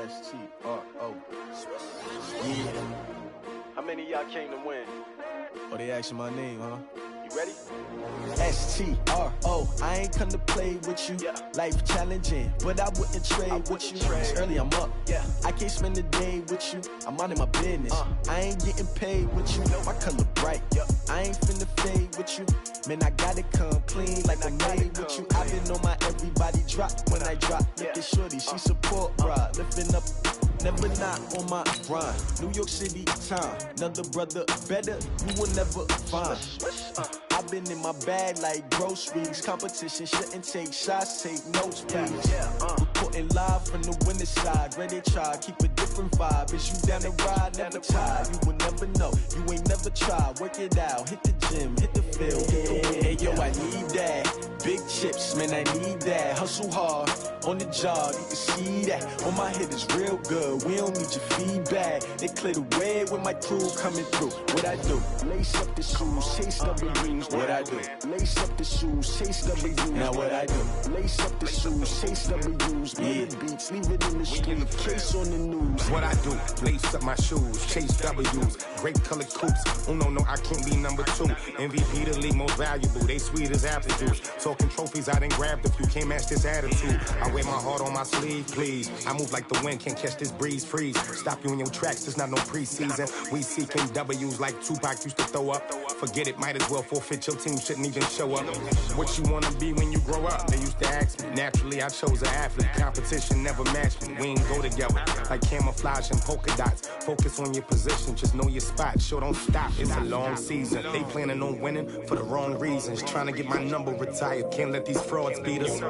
S-T-R-O. Yeah. How many of y'all came to win? Oh, they asking my name, huh? You ready? S-T-R-O. I ain't come to play with you. Yeah. Life challenging, but I wouldn't trade with you. It's early, I'm up. Yeah. I can't spend the day with you. I'm minding my business. I ain't getting paid with you. My color bright. I ain't finna fade with you. Man, I gotta come clean like I'm made with you. I've been on my everybody drop when I drop. Look at shorty, she support, bruh. Lifting up, never not on my grind. New York City time, another brother better, you will never find. I've been in my bag like groceries. Competition shouldn't take shots, take notes, please. Reporting live from the winning side. Ready to try, keep a different vibe. Is you down the ride, never tired. You will never know, you ain't never tried. Work it out, hit the gym, hit the field, hit the win. Hey yo, I need that. Big chips, man, I need that. Hustle hard, on the job, you can see that. On my head is real good, we don't need your feedback. They clear the way with my crew coming through. What I do? Lace up the shoes, chase W's. What I do? Lace up the shoes, chase W's. Now what I do? Lace up the shoes, chase W's. Yeah. Beats, leave it in the street, case on the news. What I do? Lace up my shoes, chase W's. Great colored coops. Oh no, I can't be number 2. MVP the league most valuable. They sweet as apple juice. Talking trophies, I done grabbed a few. Can't match this attitude. I wear my heart on my sleeve, please. I move like the wind, can't catch this breeze, freeze. Stop you in your tracks, there's not no preseason. We seeking W's like Tupac used to throw up. Forget it, might as well forfeit, your team shouldn't even show up. What you wanna be when you grow up? They used to ask me. Naturally, I chose an athlete. Competition never matched me. We ain't go together like camouflage and polka dots. Focus on your position, just know your spot. Sure, don't stop, it's a long season. They planning on winning for the wrong reasons. Trying to get my number retired, can't let these frauds beat us.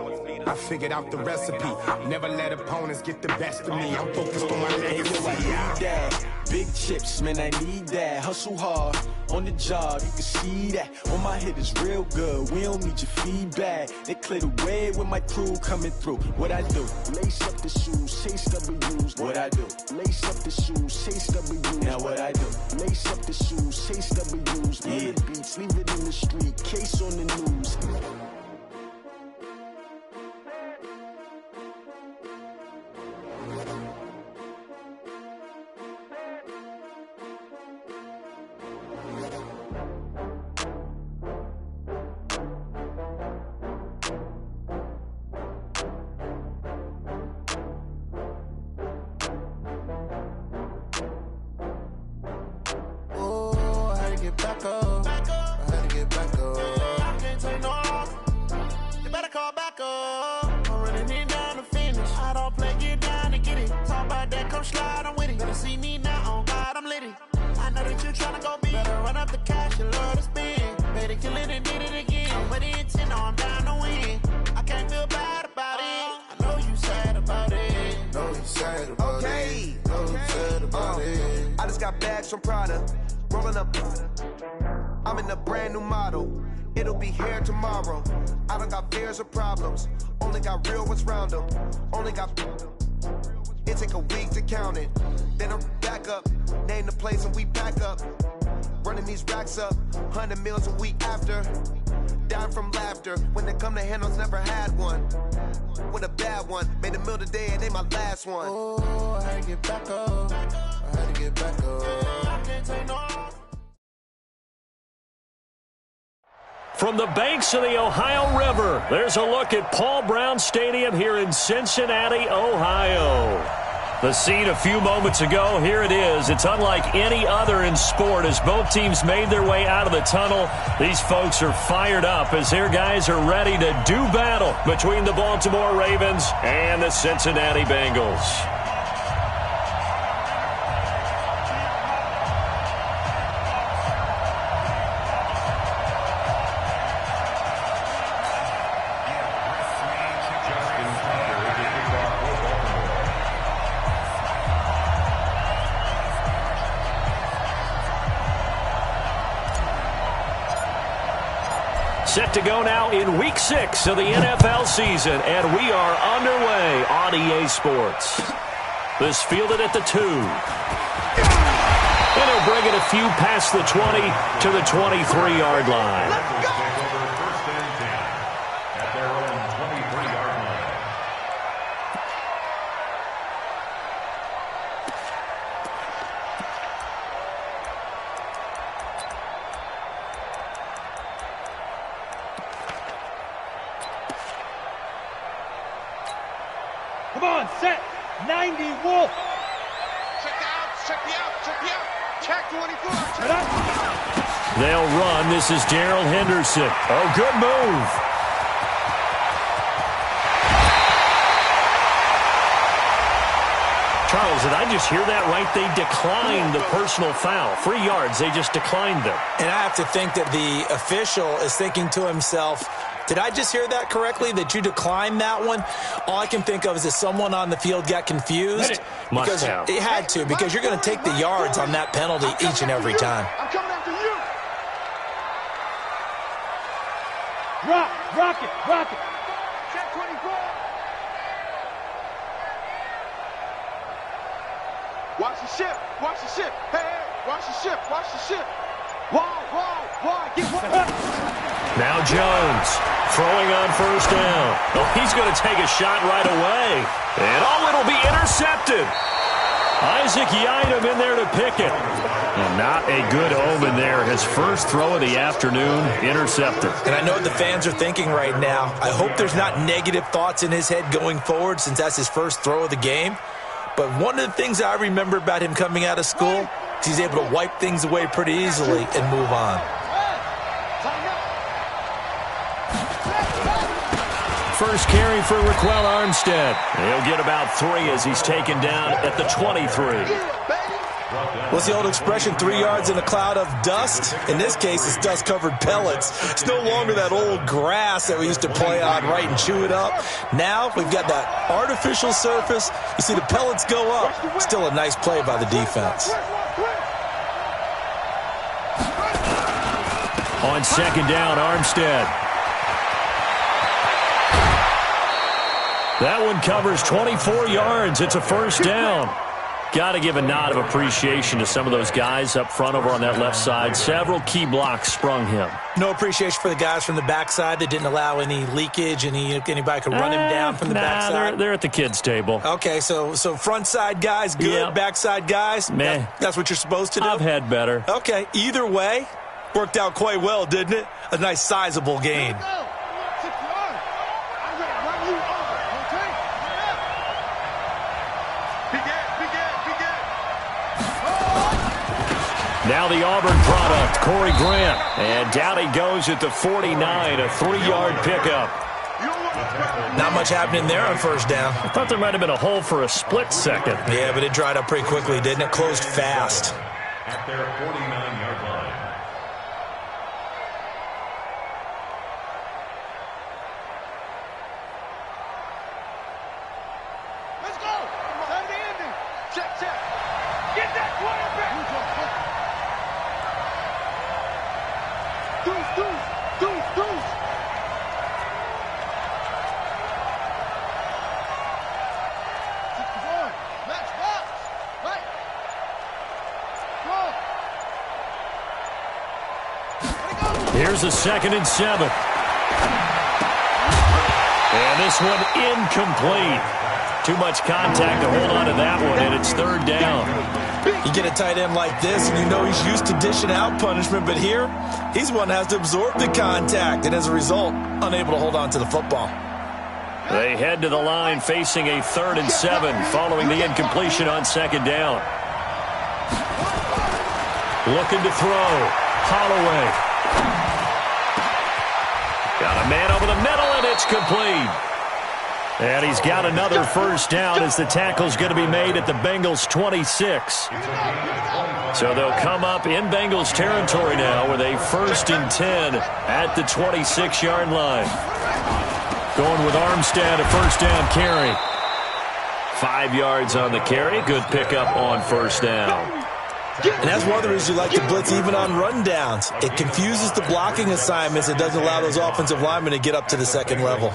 I figured out the recipe. Never let opponents get the best of me. I'm focused on my legacy. I need that. Big chips, man, I need that. Hustle hard, on the job, you can see that. On my head is real good, we don't need your feedback. They clear the way with my crew coming through. What I do? Lace up the shoes, chase W's. What I do? Lace up the shoes, chase W's. Now what I do? Lace up the shoes, chase W's. Yeah. Beats, leave it in the street, case on the news. Back up. I had to get back up. I can't take no loss. You better call back up. I'm running it down to finish. I don't play, get down to get it. Talk about that, come slide, I'm with it. Better see me now, on God, I'm lit it. I know that you tryna go big. Better run up the cash, you love to spend. Better kill it and did it again. I'm with the intent, I'm down to win. I can't feel bad about it. I know you sad about it. Know you sad about it. Know you sad about it. I just got bags from Prada. Rolling up, I'm in a brand new model. It'll be here tomorrow. I don't got fears or problems. Only got real ones round them. Only got. It take a week to count it. Then I'm back up. Name the place and we back up. Running these racks up. 100 meals a week after. Dying from laughter. When they come to handles, never had one. With a bad one. Made a meal today and they my last one. Oh, I had to get back up. I had to get back up. I can't take no. From the banks of the Ohio River, there's a look at Paul Brown Stadium here in Cincinnati, Ohio. The scene a few moments ago, here it is. It's unlike any other in sport as both teams made their way out of the tunnel. These folks are fired up as their guys are ready to do battle between the Baltimore Ravens and the Cincinnati Bengals. Set to go now in Week 6 of the NFL season, and we are underway on EA Sports. This fielded at the 2. And he'll bring it a few past the 20 to the 23-yard line. Let's go! First and 10 at their own 23-yard line. set, 90 Wolf. Check out, check the out, check the out. Check 24. Check Out. They'll run. This is Darrell Henderson. Oh, good move. Charles, did I just hear that right? They declined the personal foul. 3 yards, they just declined them. And I have to think that the official is thinking to himself, did I just hear that correctly, that you declined that one? All I can think of is that someone on the field got confused. Must have. It had to, because you're going to take the yards on that penalty each and every time. I'm coming after you. Rock it. Check 24. Watch the ship. Hey, watch the ship. Why? Get one. Now Jones throwing on first down. Oh, he's going to take a shot right away. And it'll be intercepted. Isaac Yiadom in there to pick it. And not a good omen there. His first throw of the afternoon, intercepted. And I know what the fans are thinking right now. I hope there's not negative thoughts in his head going forward, since that's his first throw of the game. But one of the things I remember about him coming out of school is he's able to wipe things away pretty easily and move on. First carry for Raquel Armstead. He'll get about 3 as he's taken down at the 23. What's the old expression, 3 yards in a cloud of dust? In this case, it's dust-covered pellets. It's no longer that old grass that we used to play on, right, and chew it up. Now we've got that artificial surface. You see the pellets go up. Still a nice play by the defense. On second down, Armstead. That one covers 24 yards. It's a first down. Got to give a nod of appreciation to some of those guys up front over on that left side. Several key blocks sprung him. No appreciation for the guys from the backside that didn't allow any leakage, anybody could run him down from the backside. They're at the kids' table. Okay, so front side guys good, Yep. backside guys, Meh. that's what you're supposed to do? I've had better. Okay, either way, worked out quite well, didn't it? A nice sizable gain. Now the Auburn product, Corey Grant. And down he goes at the 49, a 3-yard pickup. Not much happening there on first down. I thought there might have been a hole for a split second. Yeah, but it dried up pretty quickly, didn't it? Closed fast. At their 49-yard line. Let's go. Saturday ending. Check. Get that quarterback. Deuce. Match box. Right. Go. Here's a 2nd and 7. And this one incomplete. Too much contact to hold on to that one, and it's 3rd down. You get a tight end like this, and you know he's used to dishing out punishment, but here, he's one that has to absorb the contact, and as a result, unable to hold on to the football. They head to the line facing a 3rd and 7 following the incompletion on 2nd down. Looking to throw. Holloway. Got a man over the middle, and it's complete. And he's got another first down as the tackle's going to be made at the Bengals 26. So they'll come up in Bengals territory now with a 1st and 10 at the 26-yard line. Going with Armstead, a first down carry. 5 yards on the carry. Good pickup on first down. And that's one of the reasons you like to blitz even on rundowns. It confuses the blocking assignments. It doesn't allow those offensive linemen to get up to the second level.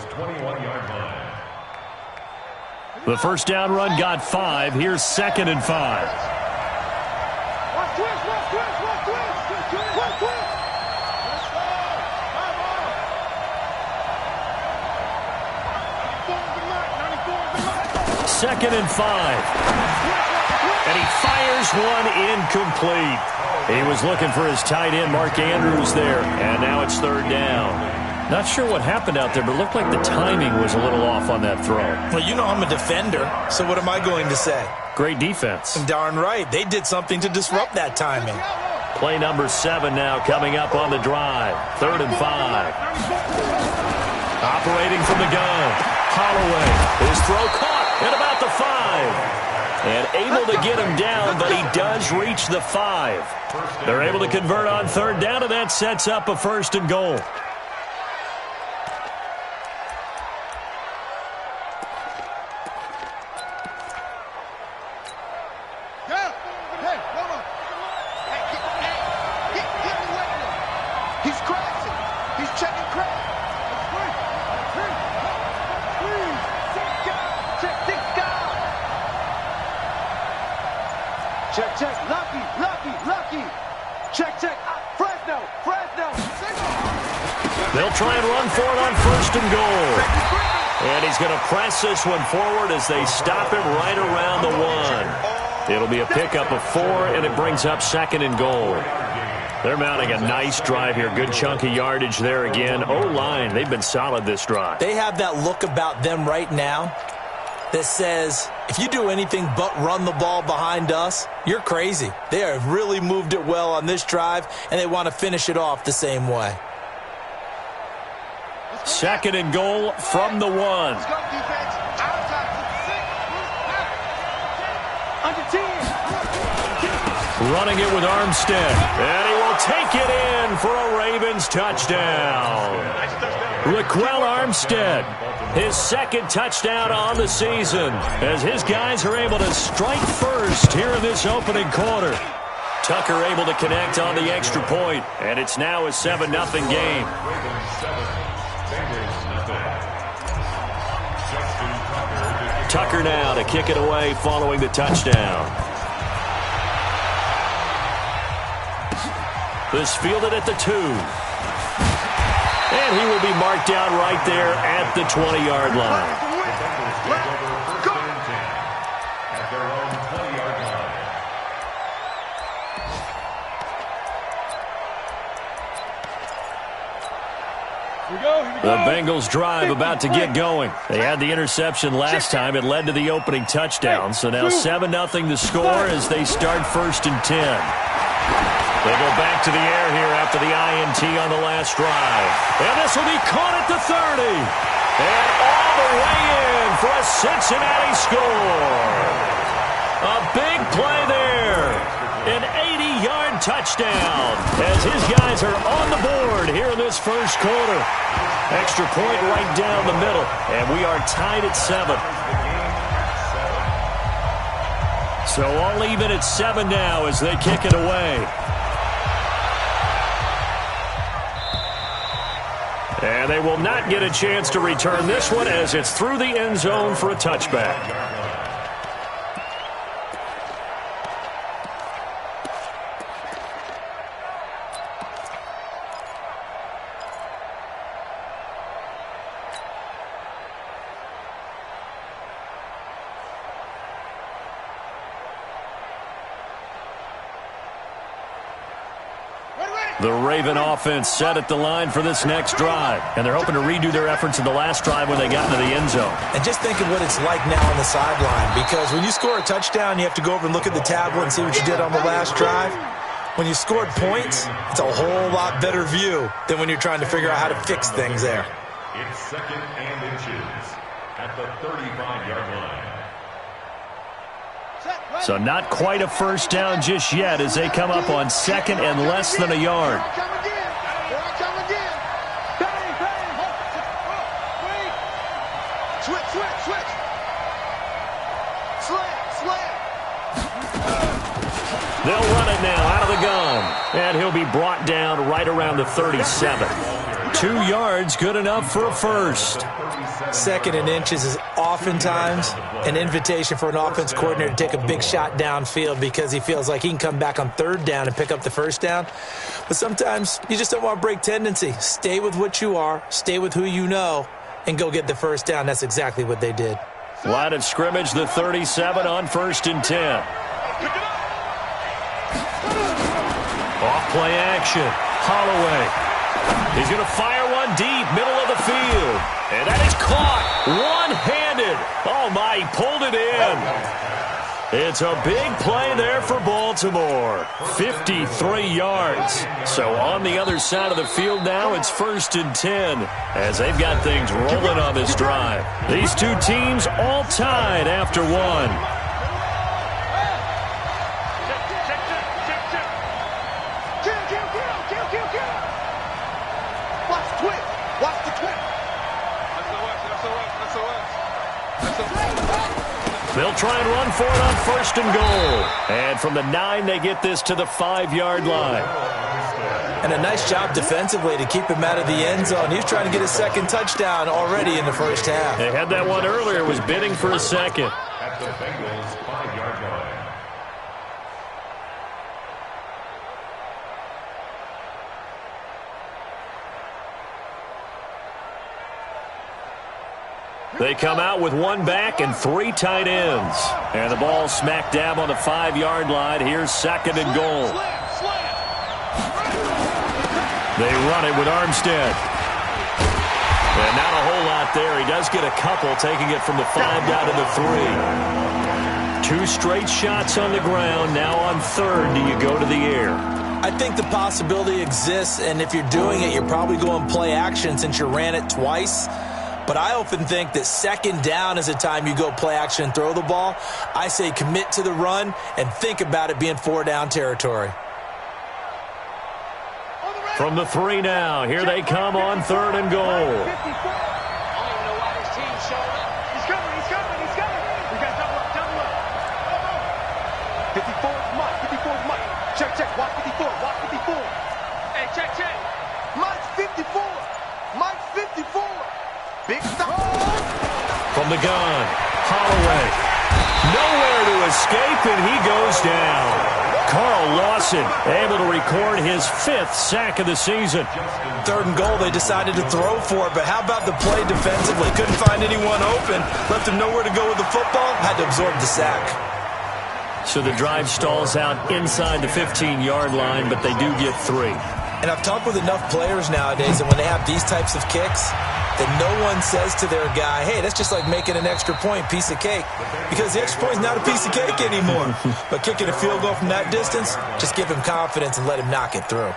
The first down run got 5. Here's 2nd and 5. Second and 5. And he fires one incomplete. He was looking for his tight end, Mark Andrews, there. And now it's 3rd down. Not sure what happened out there, but it looked like the timing was a little off on that throw. Well, you know I'm a defender, so what am I going to say? Great defense. Darn right. They did something to disrupt that timing. Play number 7 now coming up on the drive. 3rd and 5. Operating from the gun. Holloway. His throw caught at about the 5. And able to get him down, but he does reach the 5. They're able to convert on 3rd down, and that sets up a 1st and goal. Check. Lucky. Check. Fresno. They'll try and run for it on 1st and goal. And he's going to press this one forward as they stop him right around the 1. It'll be a pickup of 4, and it brings up 2nd and goal. They're mounting a nice drive here. Good chunk of yardage there again. O-line, they've been solid this drive. They have that look about them right now that says, if you do anything but run the ball behind us, you're crazy. They have really moved it well on this drive, and they want to finish it off the same way. 2nd and goal from the 1. Running it with Armstead. And he will take it in for a Ravens touchdown. Raquel Armstead, his 2nd touchdown on the season, as his guys are able to strike first here in this opening quarter. Tucker able to connect on the extra point, and it's now a 7-0 game. Tucker now to kick it away following the touchdown. This fielded at the 2. And he will be marked down right there at the 20-yard line. The Bengals drive about to get going. They had the interception last time. It led to the opening touchdown. So now 7-0 the score as they start 1st and 10. They go back to the air here after the INT on the last drive. And this will be caught at the 30. And all the way in for a Cincinnati score. A big play there. An 80-yard touchdown as his guys are on the board here in this first quarter. Extra point right down the middle. And we are tied at 7. So all even at 7 now as they kick it away. And they will not get a chance to return this one as it's through the end zone for a touchback. The Raven offense set at the line for this next drive. And they're hoping to redo their efforts in the last drive when they got into the end zone. And just think of what it's like now on the sideline. Because when you score a touchdown, you have to go over and look at the tablet and see what you did on the last drive. When you scored points, it's a whole lot better view than when you're trying to figure out how to fix things there. It's 2nd and inches at the 35-yard line. So not quite a first down just yet as they come up on 2nd and less than a yard. They'll run it now out of the gun. And he'll be brought down right around the 37. 2 yards, good enough for a first. 2nd and inches is oftentimes an invitation for an offense coordinator to take a big shot downfield because he feels like he can come back on 3rd down and pick up the first down. But sometimes you just don't want to break tendency. Stay with what you are, stay with who you know, and go get the first down. That's exactly what they did. Line of scrimmage, the 37 on 1st and 10. Off play action. Holloway. He's going to fire one deep, middle of the field. And that is caught one-handed. Oh, my, he pulled it in. It's a big play there for Baltimore. 53 yards. So on the other side of the field now, it's 1st and 10 as they've got things rolling on this drive. These two teams all tied after one. Watch the twist. Watch the twist. They'll try and run for it on 1st and goal. And from the 9, they get this to the 5-yard line. And a nice job defensively to keep him out of the end zone. He's trying to get a second touchdown already in the first half. They had that one earlier, was bidding for a second. At the Bengals' 5-yard line. They come out with one back and 3 tight ends. And the ball smack dab on the 5-yard line. Here's 2nd and goal. They run it with Armstead. And not a whole lot there. He does get a couple, taking it from the 5 down to the 3. 2 straight shots on the ground. Now on 3rd, do you go to the air? I think the possibility exists, and if you're doing it, you're probably going play action since you ran it twice. But I often think that 2nd down is a time you go play action and throw the ball. I say commit to the run and think about it being 4-down territory. From the 3 now, here they come on 3rd and goal. Check, watch 54, watch 54. Hey, check. Mike's 54. Mike's 54. Big stop. From the gun, Holloway. Nowhere to escape, and he goes down. Carl Lawson able to record his 5th sack of the season. 3rd and goal, they decided to throw for it, but how about the play defensively? Couldn't find anyone open, left him nowhere to go with the football, had to absorb the sack. So the drive stalls out inside the 15-yard line, but they do get 3. And I've talked with enough players nowadays that when they have these types of kicks, that no one says to their guy, hey, that's just like making an extra point, piece of cake. Because the extra point is not a piece of cake anymore. But kicking a field goal from that distance, just give him confidence and let him knock it through.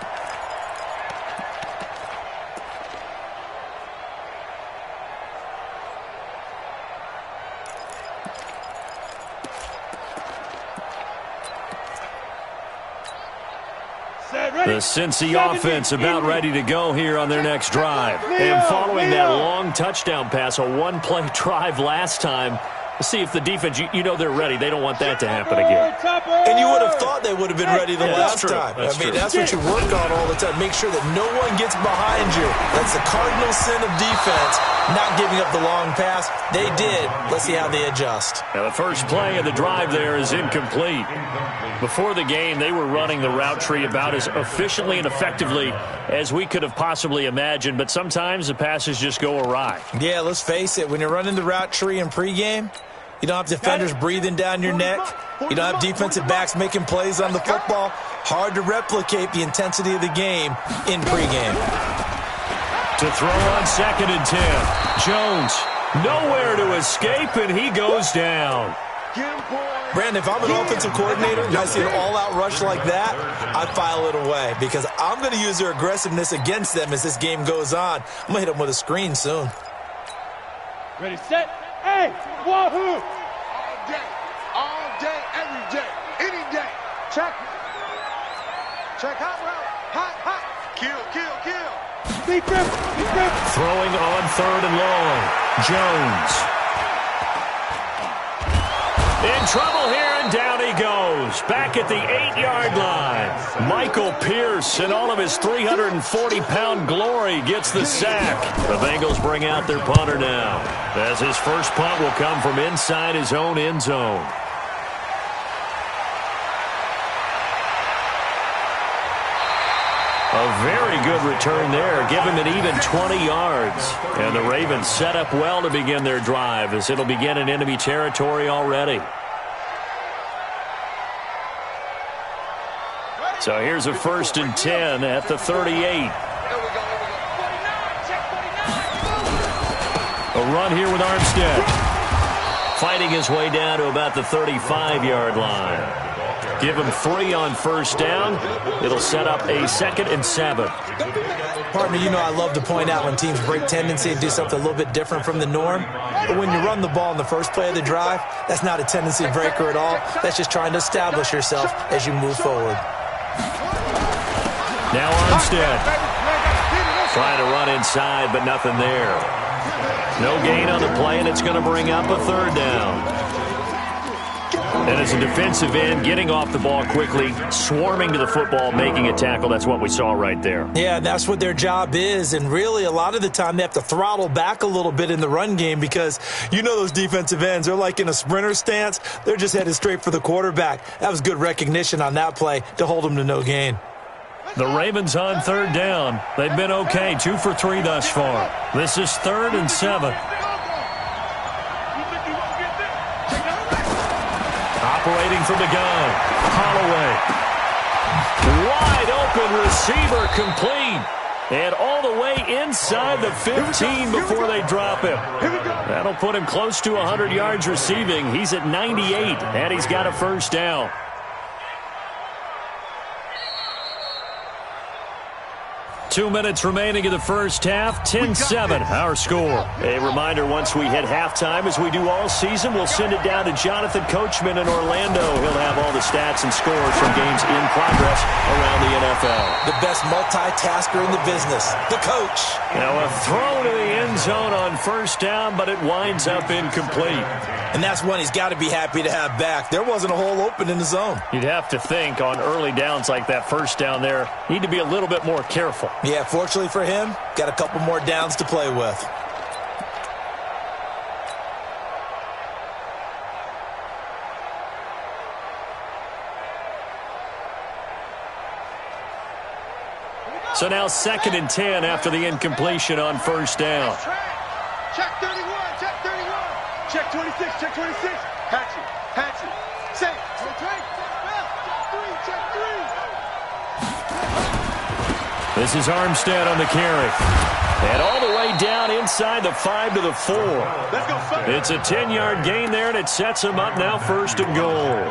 The Cincy offense about ready to go here on their next drive. And following that long touchdown pass, a 1-play drive last time, let's see if the defense, you know they're ready. They don't want that to happen again. And you would have thought they would have been ready the last time. That's that's what you work on all the time. Make sure that no one gets behind you. That's the cardinal sin of defense, not giving up the long pass. They did. Let's see how they adjust. Now the first play of the drive there is incomplete. Before the game, they were running the route tree about as efficiently and effectively as we could have possibly imagined, but sometimes the passes just go awry. Yeah, let's face it. When you're running the route tree in pregame, you don't have defenders breathing down your neck. You don't have defensive backs making plays on the football. Hard to replicate the intensity of the game in pregame. To throw on 2nd and 10. Jones, nowhere to escape, and he goes down. Brandon, if I'm an offensive coordinator and I see an all-out rush like that, I file it away because I'm going to use their aggressiveness against them as this game goes on. I'm going to hit them with a screen soon. Ready, set, hey, wahoo! All day, every day, any day. Check, hot route, hot. Kill. Deep grip. Throwing on 3rd and long. Jones. In trouble here, and down he goes. Back at the 8-yard line. Michael Pierce, in all of his 340-pound glory, gets the sack. The Bengals bring out their punter now, as his first punt will come from inside his own end zone. A very good return there. Give him an even 20 yards. And the Ravens set up well to begin their drive, as it'll begin in enemy territory already. So here's a 1st and 10 at the 38. They'll run here with Armstead. Fighting his way down to about the 35-yard line. Give him 3 on first down. It'll set up a 2nd and 7. Partner, you know I love to point out when teams break tendency and do something a little bit different from the norm. But when you run the ball in the first play of the drive, that's not a tendency breaker at all. That's just trying to establish yourself as you move forward. Now Armstead. Trying to run inside, but nothing there. No gain on the play, and it's going to bring up a 3rd down. And as a defensive end, getting off the ball quickly, swarming to the football, making a tackle, that's what we saw right there. Yeah, that's what their job is. And really, a lot of the time, they have to throttle back a little bit in the run game because you know those defensive ends, they're like in a sprinter stance. They're just headed straight for the quarterback. That was good recognition on that play to hold them to no gain. The Ravens on 3rd down. They've been okay, 2 for 3 thus far. This is 3rd and 7. Operating from the gun. Holloway. Wide open receiver complete. And all the way inside the 15 before they drop him. That'll put him close to 100 yards receiving. He's at 98, and he's got a 1st down. Two minutes remaining in the first half, 10-7, our score. A reminder, once we hit halftime, as we do all season, we'll send it down to Jonathan Coachman in Orlando. He'll have all the stats and scores from games in progress around the NFL. The best multitasker in the business, the coach. Now a throw to the end zone on 1st down, but it winds up incomplete. And that's one he's got to be happy to have back. There wasn't a hole open in the zone. You'd have to think on early downs like that 1st down there, need to be a little bit more careful. Yeah, fortunately for him, got a couple more downs to play with. So now 2nd and 10 after the incompletion on 1st down. Check 31, check 31. Check 26, check 26. Hatchet, safe. Check 3. This is Armstead on the carry. And all the way down inside the 5 to the 4. Let's go. It's a 10-yard gain there, and it sets him up now 1st and goal.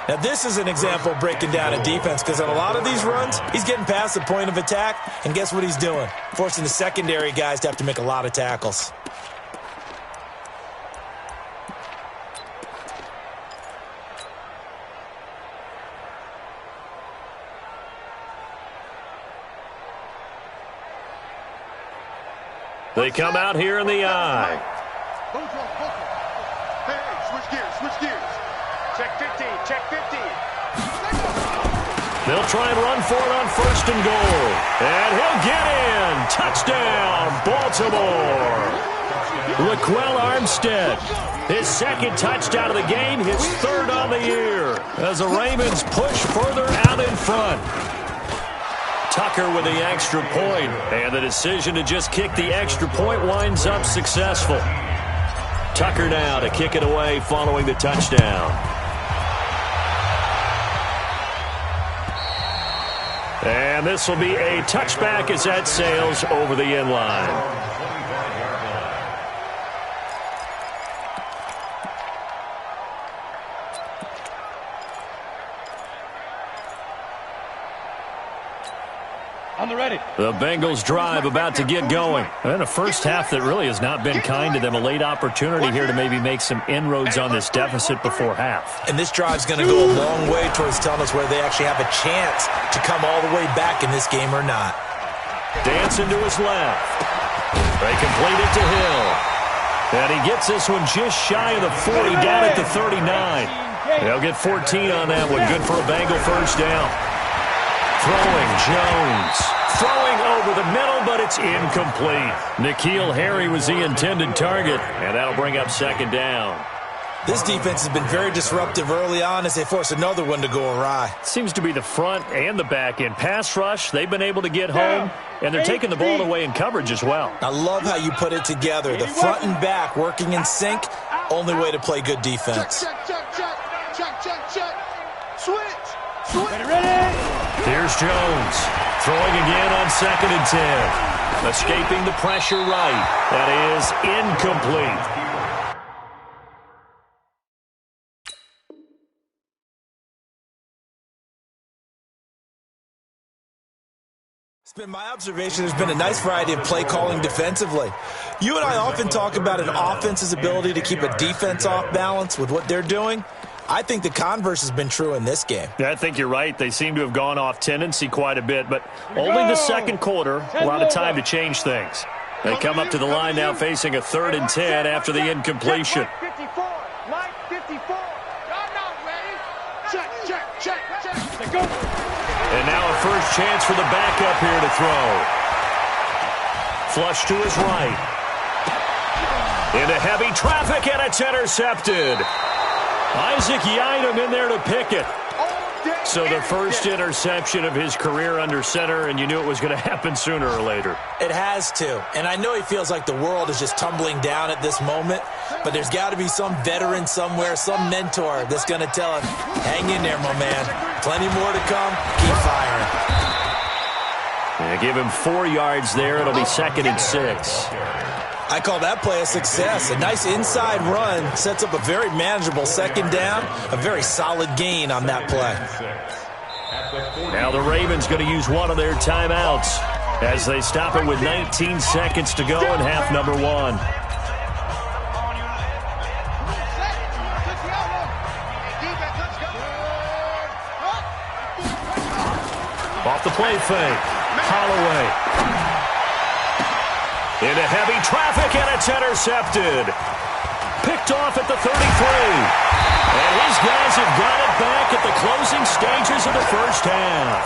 Now, this is an example of breaking down a defense because on a lot of these runs, he's getting past the point of attack, and guess what he's doing? Forcing the secondary guys to have to make a lot of tackles. They come out here in the eye. Hey, switch gears. Check 15, check 15. They'll try and run for it on 1st and goal. And he'll get in. Touchdown, Baltimore. Laquell Armstead, his 2nd touchdown of the game, his 3rd on the year, as the Ravens push further out in front. Tucker with the extra point, and the decision to just kick the extra point winds up successful. Tucker now to kick it away following the touchdown. And this will be a touchback as that sails over the end line. The Bengals drive about to get going. And a first half that really has not been kind to them. A late opportunity here to maybe make some inroads on this deficit before half. And this drive's going to go a long way towards telling us whether they actually have a chance to come all the way back in this game or not. Dancing to his left. They complete it to Hill. And he gets this one just shy of the 40, down at the 39. They'll get 14 on that one. Good for a Bengal 1st down. Throwing Jones. Throwing over the middle, but it's incomplete. N'Keal Harry was the intended target, and that'll bring up 2nd down. This defense has been very disruptive early on as they force another one to go awry. Seems to be the front and the back end. Pass rush, they've been able to get home, and they're taking the ball away in coverage as well. I love how you put it together. The front and back working in sync, only way to play good defense. Check. Switch. Here's Jones. Throwing again on 2nd and 10. Escaping the pressure right. That is incomplete. It's been my observation there's been a nice variety of play calling defensively. You and I often talk about an offense's ability to keep a defense off balance with what they're doing. I think the converse has been true in this game. Yeah, I think you're right. They seem to have gone off tendency quite a bit, but only the second quarter, a lot of time to change things. They come up to the line now facing a 3rd and 10 after the incompletion. Mike 54. Mike 54. I'm not ready. Check. Go. And now a first chance for the backup here to throw. Flush to his right. Into heavy traffic, and it's intercepted. Isaac Yiadom in there to pick it. So the first interception of his career under center, and you knew it was going to happen sooner or later. It has to. And I know he feels like the world is just tumbling down at this moment, but there's got to be some veteran somewhere, some mentor that's going to tell him, hang in there, my man. Plenty more to come. Keep firing. Yeah, give him 4 yards there. It'll be 2nd and 6. I call that play a success. A nice inside run sets up a very manageable 2nd down, a very solid gain on that play. Now the Ravens going to use one of their timeouts as they stop it with 19 seconds to go in half number 1. Off the play fake. Holloway. Into heavy traffic, and it's intercepted. Picked off at the 33. And his guys have got it back at the closing stages of the first half.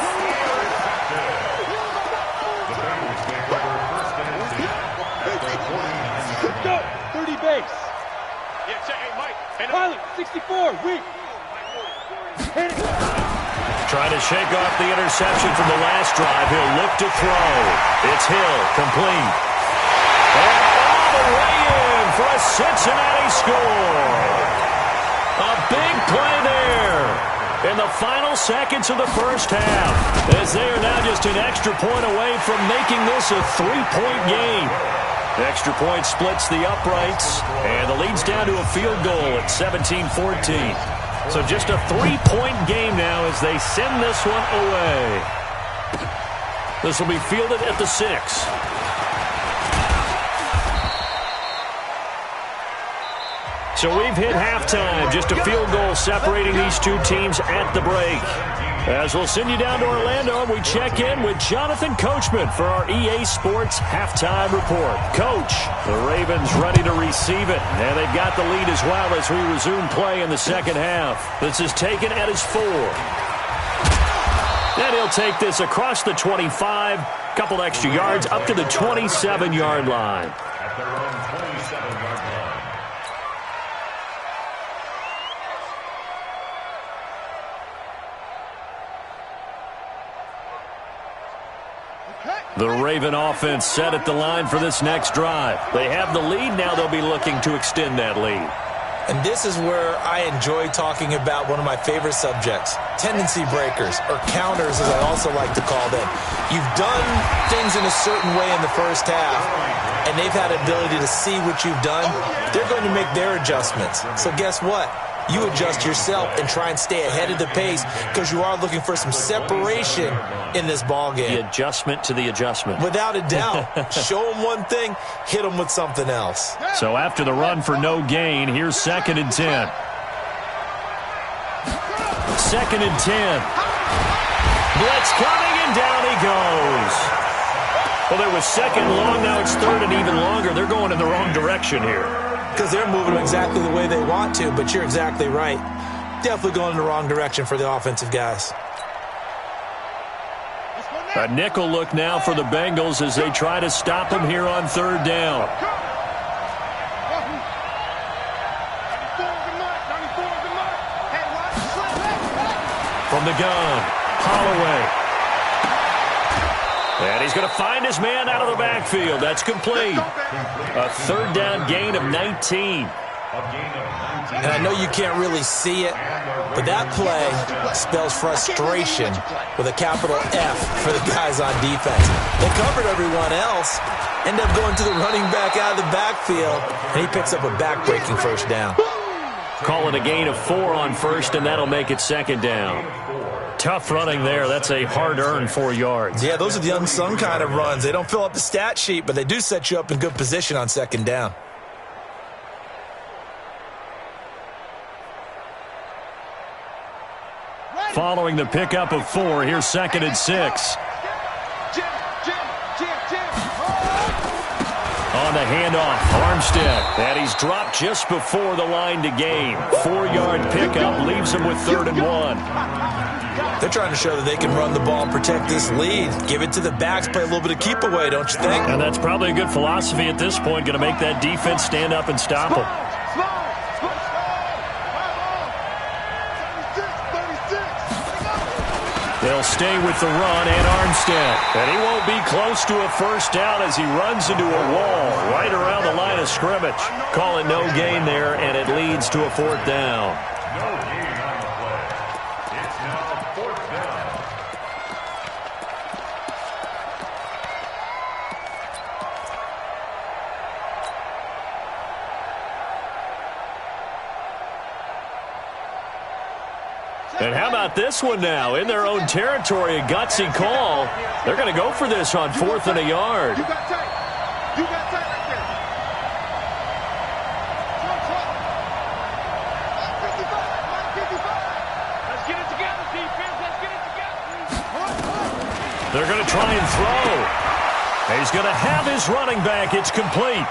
Go. 30 base. Yeah, check. Hey, Mike. Pilot, 64. Weak. Hit it. Trying to shake off the interception from the last drive. He'll look to throw. It's Hill, complete. And all the way in for a Cincinnati score. A big play there in the final seconds of the first half, as they are now just an extra point away from making this a 3-point game. The extra point splits the uprights, and the lead's down to a field goal at 17-14. So just a 3-point game now as they send this one away. This will be fielded at the 6. So we've hit halftime, just a field goal separating these two teams at the break. As we'll send you down to Orlando, and we check in with Jonathan Coachman for our EA Sports Halftime Report. Coach, the Ravens ready to receive it, and they've got the lead as well as we resume play in the second half. This is taken at his 4. And he'll take this across the 25, couple extra yards up to the 27-yard line. At their own 27-yard line. The Raven offense set at the line for this next drive. They have the lead. Now they'll be looking to extend that lead. And this is where I enjoy talking about one of my favorite subjects, tendency breakers, or counters as I also like to call them. You've done things in a certain way in the first half, and they've had ability to see what you've done. They're going to make their adjustments. So guess what? You adjust yourself and try and stay ahead of the pace because you are looking for some separation in this ball game. The adjustment to the adjustment. Without a doubt. Show them one thing, hit them with something else. So after the run for no gain, here's 2nd and 10. 2nd and 10. Blitz coming, and down he goes. Well, there was 2nd long, now it's 3rd and even longer. They're going in the wrong direction here. Because they're moving them exactly the way they want to, but you're exactly right. Definitely going in the wrong direction for the offensive guys. A nickel look now for the Bengals as they try to stop him here on 3rd down. From the gun, Holloway. And he's going to find his man out of the backfield. That's complete. A 3rd down gain of 19. And I know you can't really see it, but that play spells frustration with a capital F for the guys on defense. They covered everyone else, end up going to the running back out of the backfield, and he picks up a back-breaking first down. Call it a gain of 4 on first, and that'll make it second down. Tough running there. That's a hard-earned 4 yards. Yeah, those are the unsung kind of runs. They don't fill up the stat sheet, but they do set you up in good position on second down. Following the pickup of 4, here's 2nd and 6. On the handoff, Armstead. And he's dropped just before the line to gain. 4-yard pickup leaves him with 3rd and 1. They're trying to show that they can run the ball and protect this lead. Give it to the backs, play a little bit of keep away, don't you think? And that's probably a good philosophy at this point. Going to make that defense stand up and stop them. They'll stay with the run and Armstead. And he won't be close to a first down as he runs into a wall right around the line of scrimmage. Call it no gain there, and it leads to a 4th down. No gain on the play. It's now 4th down. And how about this one now? In their own territory, a gutsy call. They're going to go for this on 4th and a yard. You got tight. You got tight right there. 55. Let's get it together, defense. Let's get it together. They're going to try and throw. He's going to have his running back. It's complete.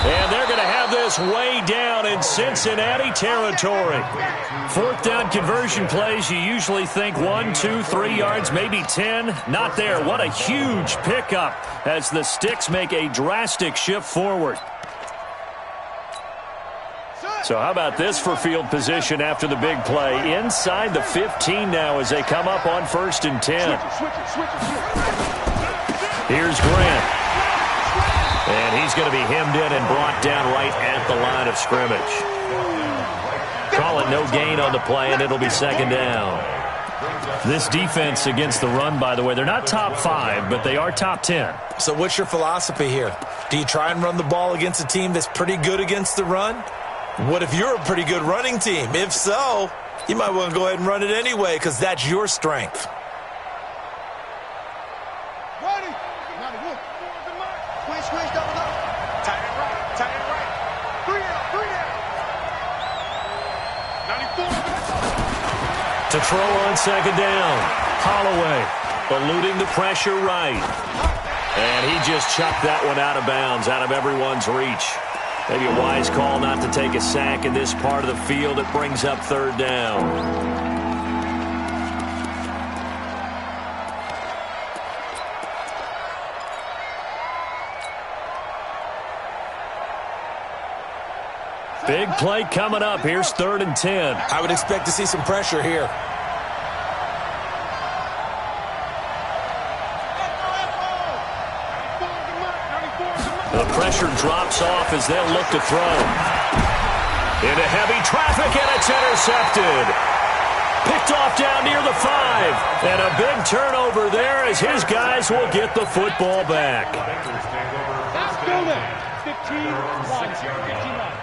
And they're going to have this way down in Cincinnati territory. 4th down conversion plays, you usually think 1, 2, 3 yards, maybe 10. Not there. What a huge pickup as the Sticks make a drastic shift forward. So how about this for field position after the big play? Inside the 15 now as they come up on 1st and 10. Here's Grant. And he's going to be hemmed in and brought down right at the line of scrimmage. Call it no gain on the play, and it'll be 2nd down. This defense against the run, by the way, they're not top 5, but they are top 10. So what's your philosophy here? Do you try and run the ball against a team that's pretty good against the run? What if you're a pretty good running team? If so, you might want to go ahead and run it anyway because that's your strength. To throw on 2nd down. Holloway eluding the pressure right. And he just chucked that one out of bounds, out of everyone's reach. Maybe a wise call not to take a sack in this part of the field. It brings up 3rd down. Big play coming up. Here's 3rd and 10. I would expect to see some pressure here. The pressure drops off as they'll look to throw. Into heavy traffic, and it's intercepted. Picked off down near the 5. And a big turnover there as his guys will get the football back. 15-1.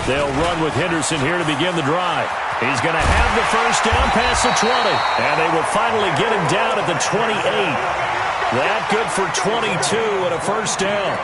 They'll run with Henderson here to begin the drive. He's going to have the first down past the 20. And they will finally get him down at the 28. That good for 22 and a first down.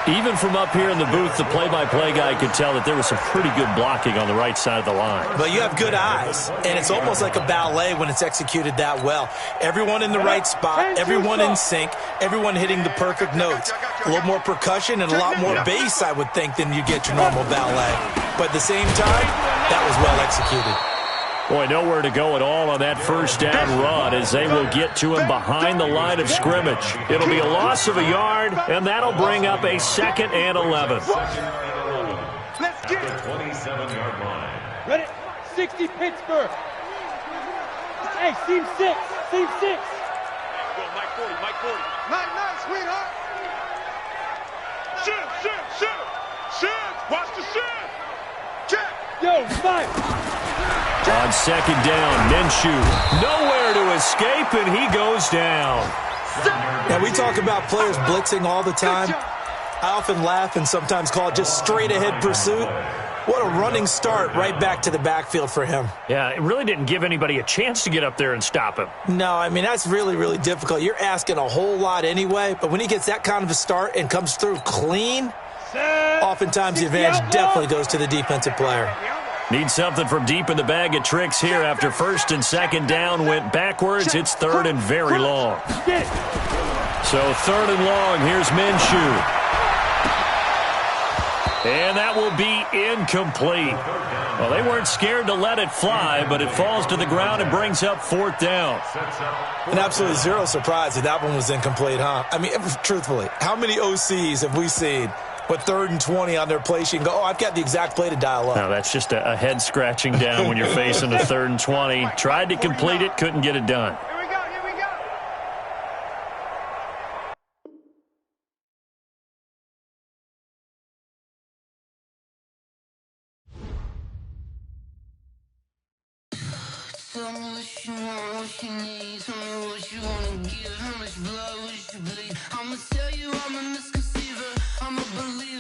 Even from up here in the booth, the play-by-play guy could tell that there was some pretty good blocking on the right side of the line. But you have good eyes, and it's almost like a ballet when it's executed that well. Everyone in the right spot, everyone in sync, everyone hitting the perfect notes. A little more percussion and a lot more bass, I would think, than you get your normal ballet. But at the same time, that was well executed. Boy, nowhere to go at all on that first down run as they will get to him behind the line of scrimmage. It'll be a loss of a yard, and that'll bring up a 2nd and 11. Let's get it. 27-yard line. Ready? 60 Pittsburgh. Hey, seam 6. Seam 6. Go, Mike 40, Mike 40. Nice, sweetheart. Watch the shit. Check. Yo, Spike. On second down, Minshew nowhere to escape, and he goes down. Now, we talk about players blitzing all the time. I often laugh and sometimes call it just straight-ahead pursuit. What a running start right back to the backfield for him. Yeah, it really didn't give anybody a chance to get up there and stop him. No, I mean, that's really, really difficult. You're asking a whole lot anyway, but when he gets that kind of a start and comes through clean, oftentimes the advantage definitely goes to the defensive player. Need something from deep in the bag of tricks here after first and second down went backwards. It's third and very long. So third and long, here's Minshew. And that will be incomplete. Well, they weren't scared to let it fly, but it falls to the ground and brings up fourth down. And absolutely zero surprise that one was incomplete, huh? I mean, truthfully, how many OCs have we seen with 3rd and 20 on their play sheet and go, oh, I've got the exact play to dial up? No, that's just a head scratching down when you're facing a 3rd and 20. Tried to complete it, couldn't get it done. Tell me what you want, what you need. Tell me what you wanna give. How much blood would you bleed? I'ma tell you I'm a misconceiver. I'm a believer.